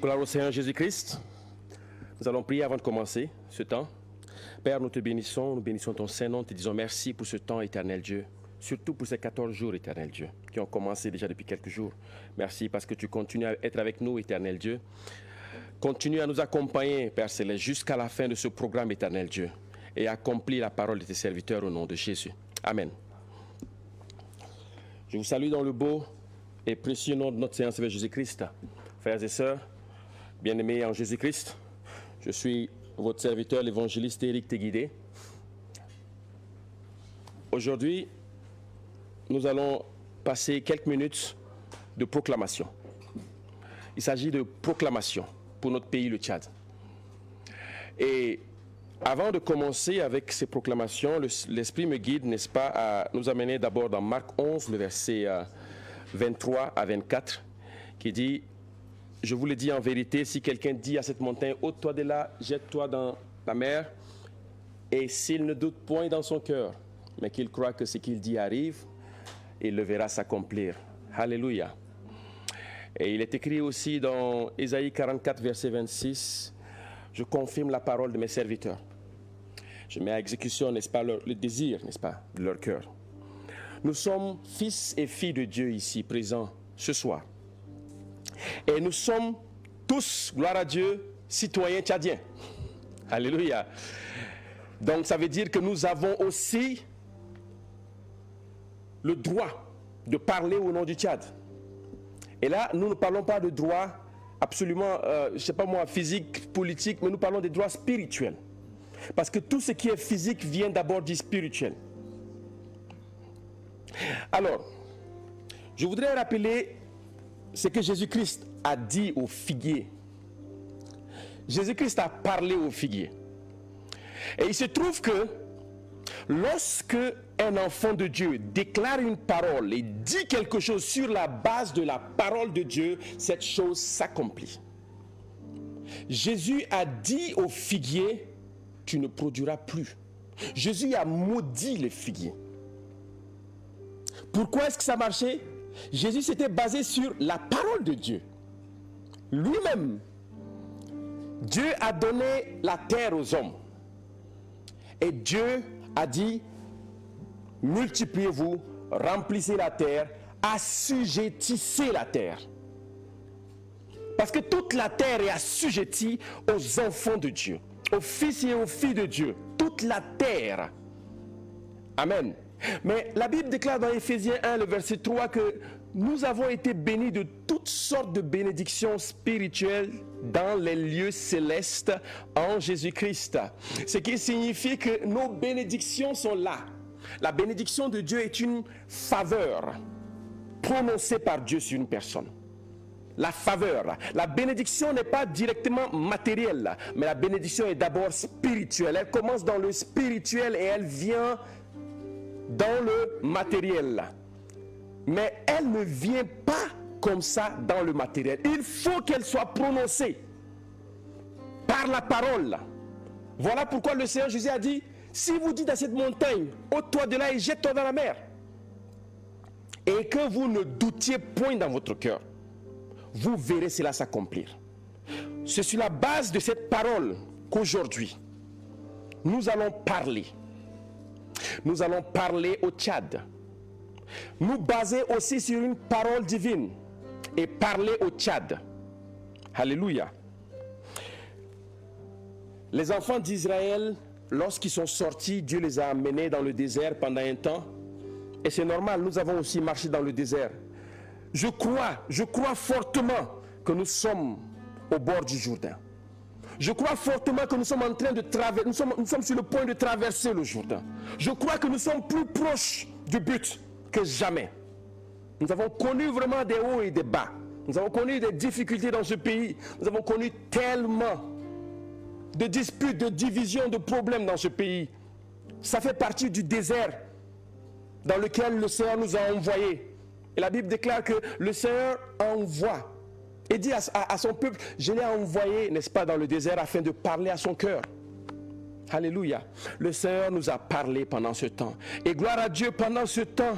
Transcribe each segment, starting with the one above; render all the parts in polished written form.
Gloire au Seigneur Jésus-Christ. Nous allons prier avant de commencer ce temps. Père, nous te bénissons, nous bénissons ton Saint-Nom, te disons merci pour ce temps, éternel Dieu. Surtout pour ces 14 jours, éternel Dieu, qui ont commencé déjà depuis quelques jours. Merci parce que tu continues à être avec nous, éternel Dieu. Continue à nous accompagner, Père Céleste, jusqu'à la fin de ce programme, éternel Dieu, et accomplis la parole de tes serviteurs au nom de Jésus. Amen. Je vous salue dans le beau et précieux nom de notre Seigneur Jésus-Christ. Frères et sœurs, bien-aimés en Jésus-Christ, je suis votre serviteur, l'évangéliste Éric Téguidé. Aujourd'hui, nous allons passer quelques minutes de proclamation. Il s'agit de proclamation pour notre pays, le Tchad. Et avant de commencer avec ces proclamations, l'Esprit me guide, n'est-ce pas, à nous amener d'abord dans Marc 11, le verset 23 à 24, qui dit: je vous le dis en vérité, si quelqu'un dit à cette montagne, ôte-toi de là, jette-toi dans la mer, et s'il ne doute point dans son cœur, mais qu'il croit que ce qu'il dit arrive, il le verra s'accomplir. Alléluia. Et il est écrit aussi dans Ésaïe 44, verset 26, je confirme la parole de mes serviteurs. Je mets à exécution, n'est-ce pas, le désir, n'est-ce pas, de leur cœur. Nous sommes fils et filles de Dieu ici, présents ce soir. Et nous sommes tous, gloire à Dieu, citoyens tchadiens. Alléluia. Donc ça veut dire que nous avons aussi le droit de parler au nom du Tchad. Et là, nous ne parlons pas de droits absolument, je ne sais pas moi, physiques, politiques, mais nous parlons des droits spirituels. Parce que tout ce qui est physique vient d'abord du spirituel. Alors, je voudrais rappeler ce que Jésus-Christ a dit aux figuiers. Jésus-Christ a parlé aux figuiers. Et il se trouve que lorsque un enfant de Dieu déclare une parole et dit quelque chose sur la base de la parole de Dieu, cette chose s'accomplit. Jésus a dit aux figuiers, tu ne produiras plus. Jésus a maudit les figuiers. Pourquoi est-ce que ça marchait? Jésus s'était basé sur la parole de Dieu. Lui-même, Dieu a donné la terre aux hommes. Et Dieu a dit, multipliez-vous, remplissez la terre, assujettissez la terre. Parce que toute la terre est assujettie aux enfants de Dieu, aux fils et aux filles de Dieu. Toute la terre. Amen. Mais la Bible déclare dans Éphésiens 1, le verset 3, que nous avons été bénis de toutes sortes de bénédictions spirituelles dans les lieux célestes en Jésus-Christ. Ce qui signifie que nos bénédictions sont là. La bénédiction de Dieu est une faveur prononcée par Dieu sur une personne. La faveur. La bénédiction n'est pas directement matérielle, mais la bénédiction est d'abord spirituelle. Elle commence dans le spirituel et elle vient dans le matériel. Mais elle ne vient pas comme ça dans le matériel. Il faut qu'elle soit prononcée par la parole. Voilà pourquoi le Seigneur Jésus a dit, si vous dites à cette montagne, ôte-toi de là et jette-toi dans la mer, et que vous ne doutiez point dans votre cœur, vous verrez cela s'accomplir. C'est sur la base de cette parole qu'aujourd'hui, nous allons parler. Nous allons parler au Tchad. Nous baser aussi sur une parole divine et parler au Tchad. Alléluia. Les enfants d'Israël, lorsqu'ils sont sortis, Dieu les a amenés dans le désert pendant un temps. Et c'est normal, nous avons aussi marché dans le désert. Je crois fortement que nous sommes au bord du Jourdain. Je crois fortement que nous sommes en train de traverser, nous sommes sur le point de traverser le Jourdain. Je crois que nous sommes plus proches du but que jamais. Nous avons connu vraiment des hauts et des bas. Nous avons connu des difficultés dans ce pays. Nous avons connu tellement de disputes, de divisions, de problèmes dans ce pays. Ça fait partie du désert dans lequel le Seigneur nous a envoyés. Et la Bible déclare que le Seigneur envoie et dit à son peuple, je l'ai envoyé, n'est-ce pas, dans le désert afin de parler à son cœur. Alléluia. Le Seigneur nous a parlé pendant ce temps. Et gloire à Dieu, pendant ce temps,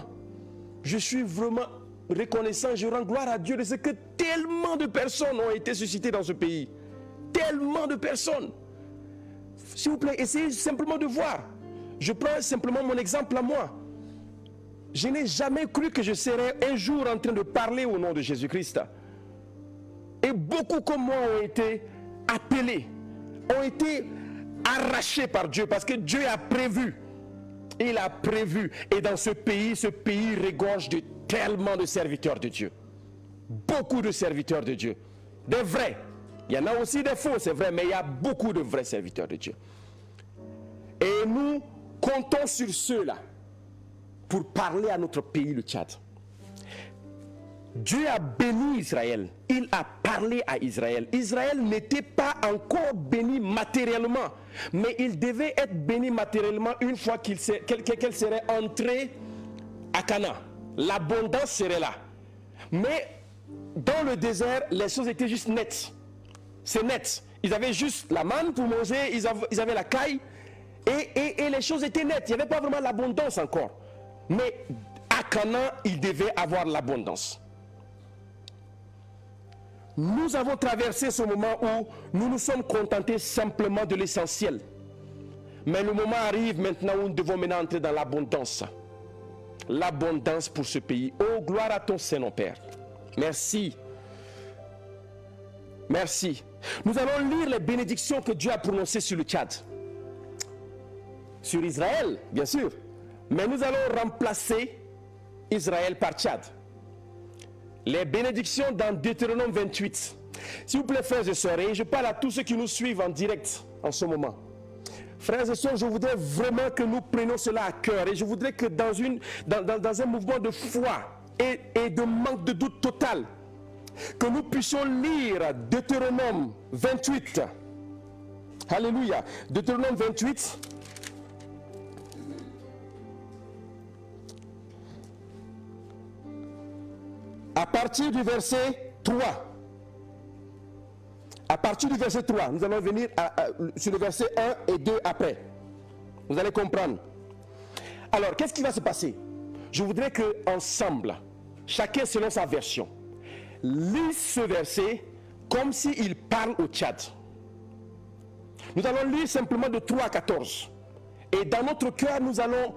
je suis vraiment reconnaissant, je rends gloire à Dieu de ce que tellement de personnes ont été suscitées dans ce pays. Tellement de personnes. S'il vous plaît, essayez simplement de voir. Je prends simplement mon exemple à moi. Je n'ai jamais cru que je serais un jour en train de parler au nom de Jésus-Christ. Et beaucoup comme moi ont été appelés, ont été arrachés par Dieu parce que Dieu a prévu. Il a prévu. Et dans ce pays regorge de tellement de serviteurs de Dieu. Beaucoup de serviteurs de Dieu. Des vrais. Il y en a aussi des faux, c'est vrai, mais il y a beaucoup de vrais serviteurs de Dieu. Et nous comptons sur ceux-là pour parler à notre pays, le Tchad. Dieu a béni Israël. Il a parlé à Israël. Israël n'était pas encore béni matériellement, mais il devait être béni matériellement une fois qu'elle serait entrée à Canaan. L'abondance serait là. Mais dans le désert, les choses étaient juste nettes. C'est net. Ils avaient juste la manne pour manger, ils avaient la caille, et les choses étaient nettes. Il n'y avait pas vraiment l'abondance encore. Mais à Canaan, ils devaient avoir l'abondance. Nous avons traversé ce moment où nous nous sommes contentés simplement de l'essentiel. Mais le moment arrive maintenant où nous devons maintenant entrer dans l'abondance. L'abondance pour ce pays. Oh, gloire à ton Saint-Nom, Père. Merci. Merci. Nous allons lire les bénédictions que Dieu a prononcées sur le Tchad. Sur Israël, bien sûr. Mais nous allons remplacer Israël par Tchad. Les bénédictions dans Deutéronome 28. S'il vous plaît, frères et sœurs, et je parle à tous ceux qui nous suivent en direct en ce moment. Frères et sœurs, je voudrais vraiment que nous prenions cela à cœur. Et je voudrais que dans un mouvement de foi et de manque de doute total, que nous puissions lire Deutéronome 28. Alléluia. Deutéronome 28. À partir du verset 3. À partir du verset 3, nous allons venir sur le verset 1 et 2 après. Vous allez comprendre. Alors, qu'est-ce qui va se passer? Je voudrais qu'ensemble, chacun selon sa version, lise ce verset comme s'il parle au Tchad. Nous allons lire simplement de 3 à 14. Et dans notre cœur, nous allons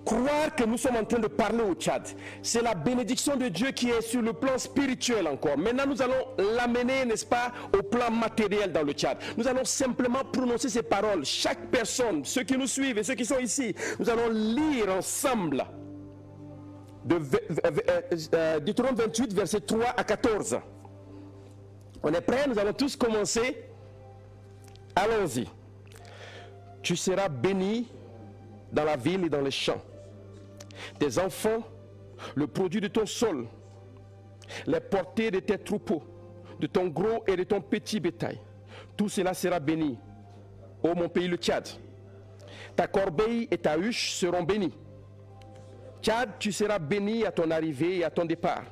croire que nous sommes en train de parler au Tchad. C'est la bénédiction de Dieu qui est sur le plan spirituel encore. Maintenant, nous allons l'amener, n'est-ce pas, au plan matériel dans le Tchad. Nous allons simplement prononcer ces paroles. Chaque personne, ceux qui nous suivent et ceux qui sont ici, nous allons lire ensemble Deutéronome 28, verset 3 à 14. On est prêts? Nous allons tous commencer. Allons-y. Tu seras béni dans la ville et dans les champs. Tes enfants, le produit de ton sol, les portées de tes troupeaux, de ton gros et de ton petit bétail. Tout cela sera béni. Ô mon pays, le Tchad. Ta corbeille et ta huche seront bénies. Tchad, tu seras béni à ton arrivée et à ton départ.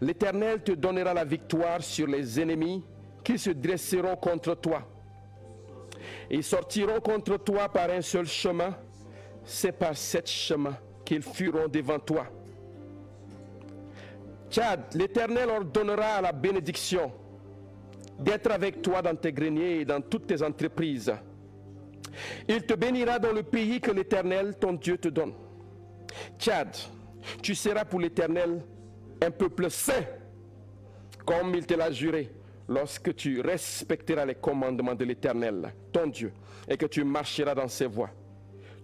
L'Éternel te donnera la victoire sur les ennemis qui se dresseront contre toi. Ils sortiront contre toi par un seul chemin. C'est par 7 chemins qu'ils fuiront devant toi. Tchad, l'Éternel ordonnera à la bénédiction d'être avec toi dans tes greniers et dans toutes tes entreprises. Il te bénira dans le pays que l'Éternel, ton Dieu, te donne. Tchad, tu seras pour l'Éternel un peuple saint, comme il te l'a juré, lorsque tu respecteras les commandements de l'Éternel, ton Dieu, et que tu marcheras dans ses voies.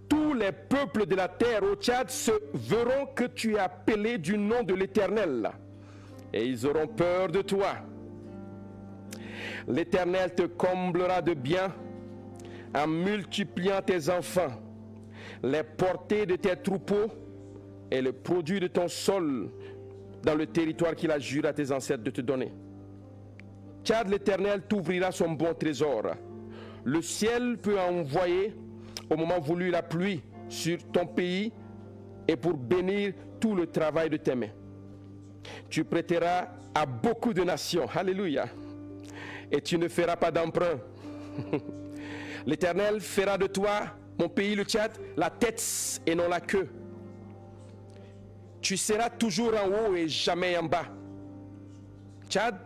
Tous les peuples de la terre au Tchad se verront que tu es appelé du nom de l'Éternel, et ils auront peur de toi. L'Éternel te comblera de biens en multipliant tes enfants, les portées de tes troupeaux et le produit de ton sol dans le territoire qu'il a juré à tes ancêtres de te donner. Tchad, l'Éternel t'ouvrira son bon trésor. Le ciel peut envoyer au moment voulu la pluie sur ton pays et pour bénir tout le travail de tes mains. Tu prêteras à beaucoup de nations. Alléluia. Et tu ne feras pas d'emprunt. L'Éternel fera de toi, mon pays, le Tchad, la tête et non la queue. Tu seras toujours en haut et jamais en bas. Tchad,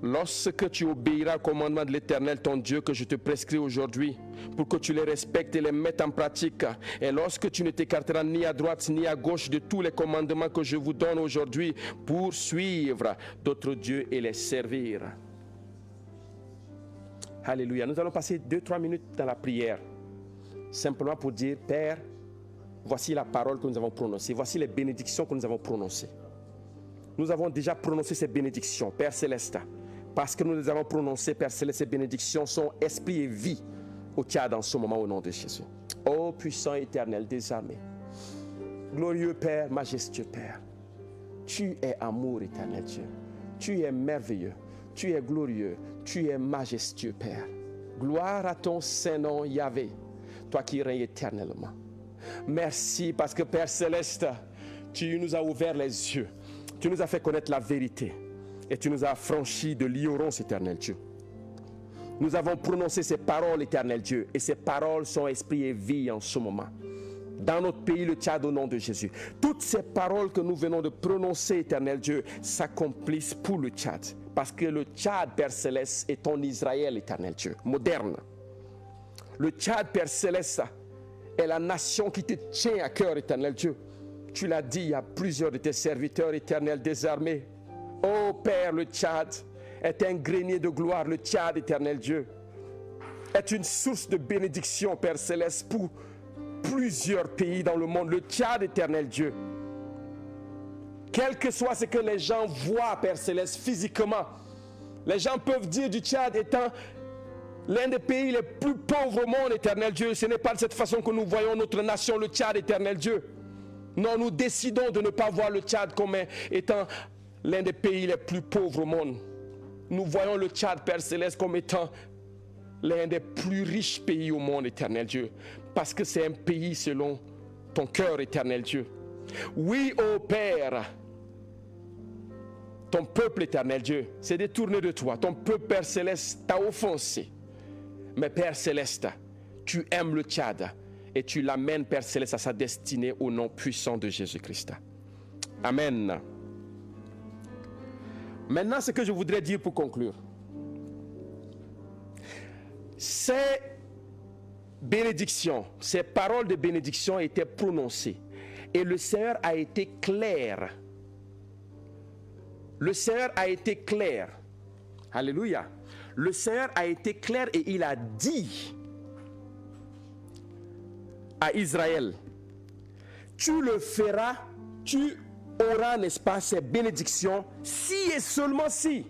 lorsque tu obéiras au commandement de l'Éternel, ton Dieu, que je te prescris aujourd'hui, pour que tu les respectes et les mettes en pratique, et lorsque tu ne t'écarteras ni à droite ni à gauche de tous les commandements que je vous donne aujourd'hui, pour suivre d'autres dieux et les servir. Alléluia. Nous allons passer 2-3 minutes dans la prière, simplement pour dire, Père, voici la parole que nous avons prononcée, voici les bénédictions que nous avons prononcées. Nous avons déjà prononcé ces bénédictions, Père Céleste. Parce que nous les avons prononcées, Père Céleste, ces bénédictions sont esprit et vie au Tchad en ce moment au nom de Jésus. Ô puissant éternel, désarmé, glorieux Père, majestueux Père, tu es amour éternel Dieu. Tu es merveilleux, tu es glorieux, tu es majestueux Père. Gloire à ton Saint-Nom Yahvé, toi qui règnes éternellement. Merci parce que Père Céleste, tu nous as ouvert les yeux. Tu nous as fait connaître la vérité et tu nous as affranchis de l'ignorance, éternel Dieu. Nous avons prononcé ces paroles, éternel Dieu, et ces paroles sont esprit et vie en ce moment. Dans notre pays, le Tchad, au nom de Jésus. Toutes ces paroles que nous venons de prononcer, éternel Dieu, s'accomplissent pour le Tchad. Parce que le Tchad, Père Céleste, est ton Israël, éternel Dieu, moderne. Le Tchad, Père Céleste, est la nation qui te tient à cœur, éternel Dieu. Tu l'as dit à plusieurs de tes serviteurs éternels désarmés. Oh Père, le Tchad est un grenier de gloire. Le Tchad, éternel Dieu, est une source de bénédiction, Père Céleste, pour plusieurs pays dans le monde. Le Tchad, éternel Dieu, quel que soit ce que les gens voient, Père Céleste, physiquement, les gens peuvent dire du Tchad étant l'un des pays les plus pauvres au monde, éternel Dieu. Ce n'est pas de cette façon que nous voyons notre nation, le Tchad, éternel Dieu. Non, nous décidons de ne pas voir le Tchad comme étant l'un des pays les plus pauvres au monde. Nous voyons le Tchad, Père Céleste, comme étant l'un des plus riches pays au monde, éternel Dieu. Parce que c'est un pays selon ton cœur, éternel Dieu. Oui, ô Père, ton peuple, éternel Dieu, s'est détourné de toi. Ton peuple, Père Céleste, t'a offensé. Mais Père Céleste, tu aimes le Tchad. Et tu l'amènes, Père Céleste, à sa destinée au nom puissant de Jésus-Christ. Amen. Maintenant, ce que je voudrais dire pour conclure. Ces bénédictions, ces paroles de bénédiction étaient prononcées. Et le Seigneur a été clair. Le Seigneur a été clair. Alléluia. Le Seigneur a été clair et il a dit à Israël, tu le feras, tu auras, n'est-ce pas, ces bénédictions, si et seulement si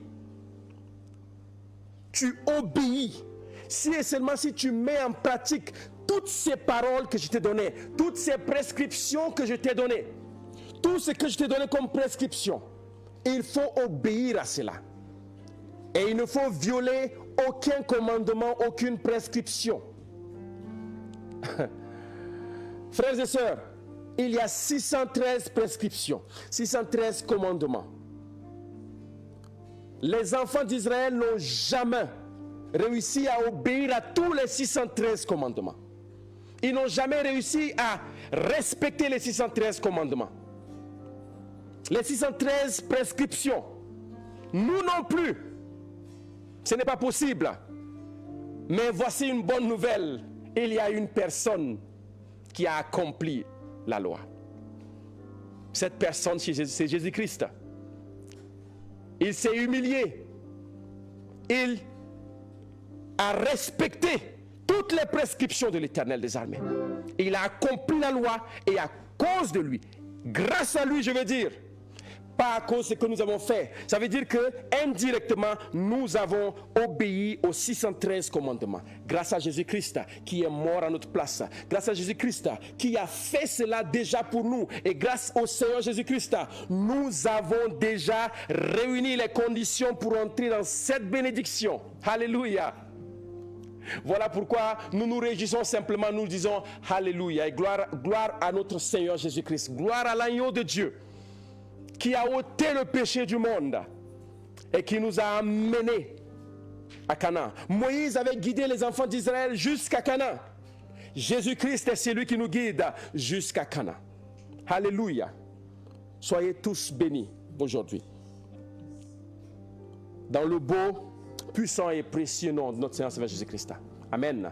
tu obéis, si et seulement si tu mets en pratique toutes ces paroles que je t'ai données, toutes ces prescriptions que je t'ai données, tout ce que je t'ai donné comme prescription, il faut obéir à cela. Et il ne faut violer aucun commandement, aucune prescription. Frères et sœurs, il y a 613 prescriptions, 613 commandements. Les enfants d'Israël n'ont jamais réussi à obéir à tous les 613 commandements. Ils n'ont jamais réussi à respecter les 613 commandements. Les 613 prescriptions. Nous non plus. Ce n'est pas possible. Mais voici une bonne nouvelle. Il y a une personne qui a accompli la loi. Cette personne, c'est Jésus-Christ. Il s'est humilié. Il a respecté toutes les prescriptions de l'Éternel des armées. Il a accompli la loi et à cause de lui, grâce à lui, je veux dire, pas à cause de ce que nous avons fait. Ça veut dire que indirectement, nous avons obéi aux 613 commandements. Grâce à Jésus-Christ qui est mort à notre place. Grâce à Jésus-Christ qui a fait cela déjà pour nous. Et grâce au Seigneur Jésus-Christ, nous avons déjà réuni les conditions pour entrer dans cette bénédiction. Alléluia. Voilà pourquoi nous nous réjouissons simplement, nous disons Alléluia et gloire à notre Seigneur Jésus-Christ. Gloire à l'agneau de Dieu qui a ôté le péché du monde et qui nous a amenés à Canaan. Moïse avait guidé les enfants d'Israël jusqu'à Canaan. Jésus-Christ est celui qui nous guide jusqu'à Canaan. Alléluia. Soyez tous bénis aujourd'hui. Dans le beau, puissant et précieux nom de notre Seigneur Jésus-Christ. Amen.